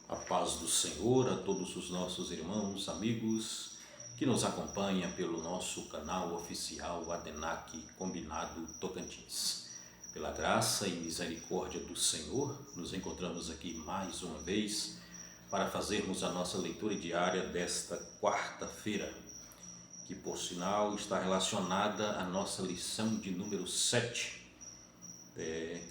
A paz do Senhor a todos os nossos irmãos, amigos que nos acompanham pelo nosso canal oficial Adenac Combinado Tocantins. Pela graça e misericórdia do Senhor, nos encontramos aqui mais uma vez para fazermos a nossa leitura diária desta quarta-feira, que por sinal está relacionada à nossa lição de número 7,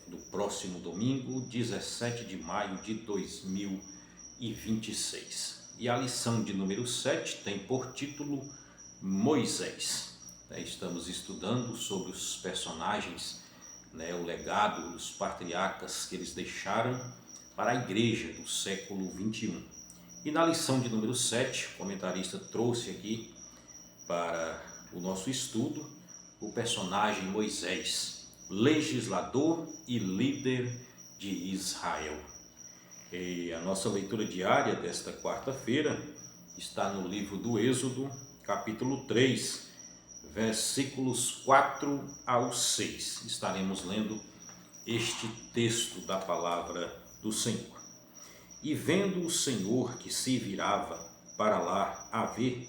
do próximo domingo, 17 de maio de 2026. E a lição de número 7 tem por título Moisés. Estamos estudando sobre os personagens, o legado dos patriarcas que eles deixaram para a igreja do século 21. E na lição de número 7, o comentarista trouxe aqui para o nosso estudo o personagem Moisés, legislador e líder de Israel. E a nossa leitura diária desta quarta-feira está no livro do Êxodo, capítulo 3, versículos 4 ao 6. Estaremos lendo este texto da palavra do Senhor. E vendo o Senhor que se virava para lá a ver,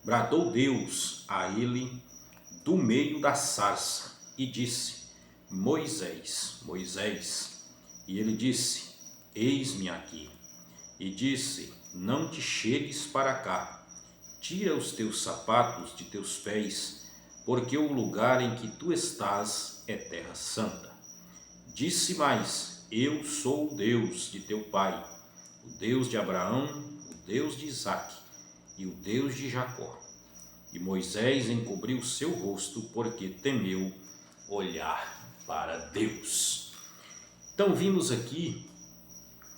bradou Deus a ele do meio da sarça e disse: Moisés, Moisés. E ele disse: Eis-me aqui. E disse: Não te chegues para cá, tira os teus sapatos de teus pés, porque o lugar em que tu estás é terra santa. Disse mais: Eu sou o Deus de teu pai, o Deus de Abraão, o Deus de Isaque e o Deus de Jacó. E Moisés encobriu seu rosto, porque temeu olhar para Deus. Então vimos aqui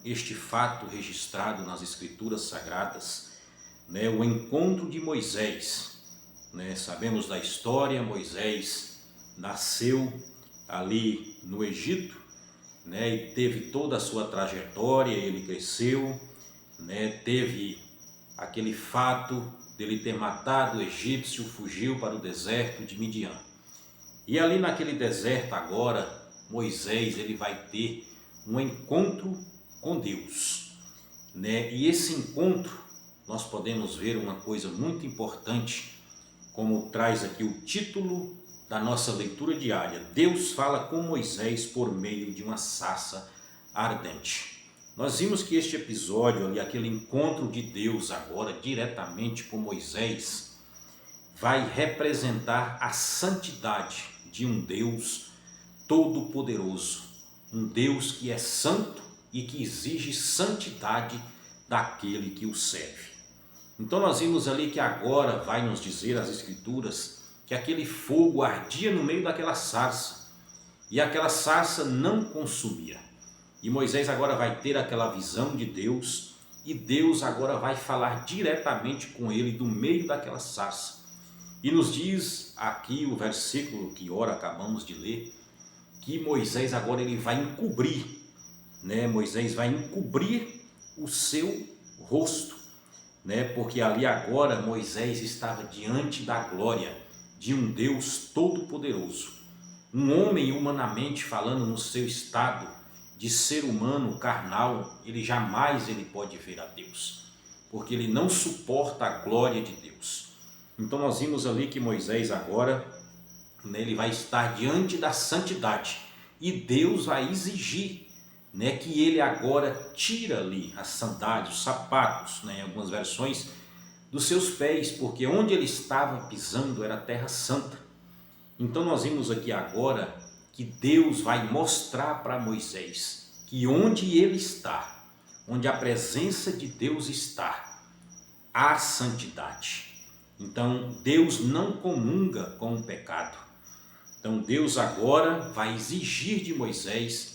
este fato registrado nas Escrituras Sagradas, o encontro de Moisés. Sabemos da história. Moisés nasceu ali no Egito, e teve toda a sua trajetória. Ele cresceu, teve aquele fato dele ter matado o egípcio, fugiu para o deserto de Midian. E ali naquele deserto agora, Moisés ele vai ter um encontro com Deus. E esse encontro, nós podemos ver uma coisa muito importante, como traz aqui o título da nossa leitura diária. Deus fala com Moisés por meio de uma sarça ardente. Nós vimos que este episódio ali, aquele encontro de Deus agora diretamente com Moisés, vai representar a santidade de um Deus todo-poderoso, um Deus que é santo e que exige santidade daquele que o serve. Então nós vimos ali que agora vai nos dizer as Escrituras que aquele fogo ardia no meio daquela sarça e aquela sarça não consumia. E Moisés agora vai ter aquela visão de Deus e Deus agora vai falar diretamente com ele do meio daquela sarça. E nos diz aqui o versículo que ora acabamos de ler, que Moisés agora ele vai encobrir, Moisés vai encobrir o seu rosto, porque ali agora Moisés estava diante da glória de um Deus todo-poderoso. Um homem, humanamente falando, no seu estado de ser humano carnal, ele jamais pode ver a Deus, porque ele não suporta a glória de Deus. Então nós vimos ali que Moisés agora, ele vai estar diante da santidade e Deus vai exigir, que ele agora tira ali as sandálias, os sapatos, em algumas versões, dos seus pés, porque onde ele estava pisando era terra santa. Então nós vimos aqui agora que Deus vai mostrar para Moisés que onde ele está, onde a presença de Deus está, há santidade. Então Deus não comunga com o pecado. Então Deus agora vai exigir de Moisés,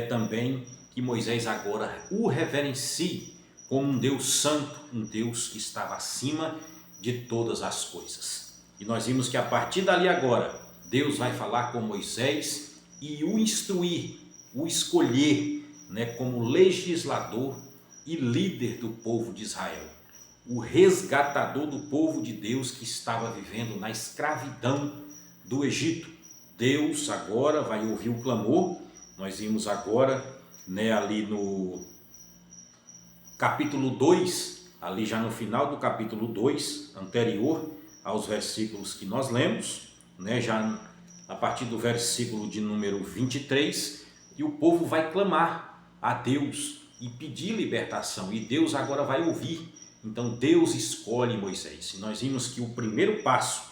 também que Moisés agora o reverencie como um Deus santo, um Deus que estava acima de todas as coisas. E nós vimos que a partir dali agora, Deus vai falar com Moisés e o instruir, o escolher, como legislador e líder do povo de Israel. O resgatador do povo de Deus que estava vivendo na escravidão do Egito. Deus agora vai ouvir o clamor. Nós vimos agora, ali no capítulo 2, ali já no final do capítulo 2, anterior aos versículos que nós lemos, né, já a partir do versículo de número 23, e o povo vai clamar a Deus e pedir libertação, e Deus agora vai ouvir. Então Deus escolhe Moisés, e nós vimos que o primeiro passo,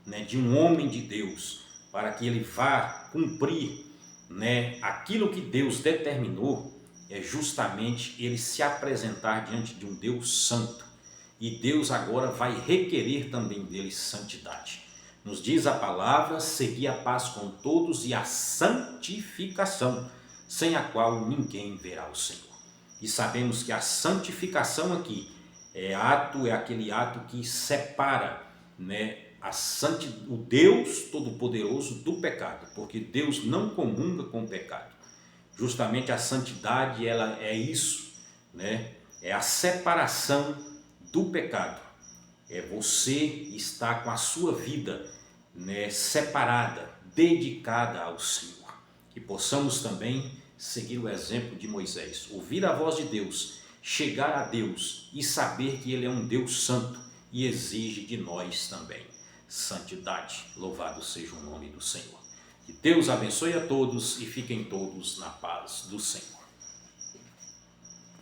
né, de um homem de Deus, para que ele vá cumprir, né, aquilo que Deus determinou, é justamente ele se apresentar diante de um Deus santo. E Deus agora vai requerer também dele santidade. Nos diz a palavra: segui a paz com todos e a santificação, sem a qual ninguém verá o Senhor. E sabemos que a santificação aqui é aquele ato que separa, né, o Deus Todo-Poderoso do pecado, porque Deus não comunga com o pecado. Justamente a santidade, ela é isso, né? É a separação do pecado. É você estar com a sua vida, né, separada, dedicada ao Senhor. Que possamos também seguir o exemplo de Moisés, ouvir a voz de Deus, chegar a Deus e saber que Ele é um Deus santo e exige de nós também santidade. Louvado seja o nome do Senhor. Que Deus abençoe a todos e fiquem todos na paz do Senhor.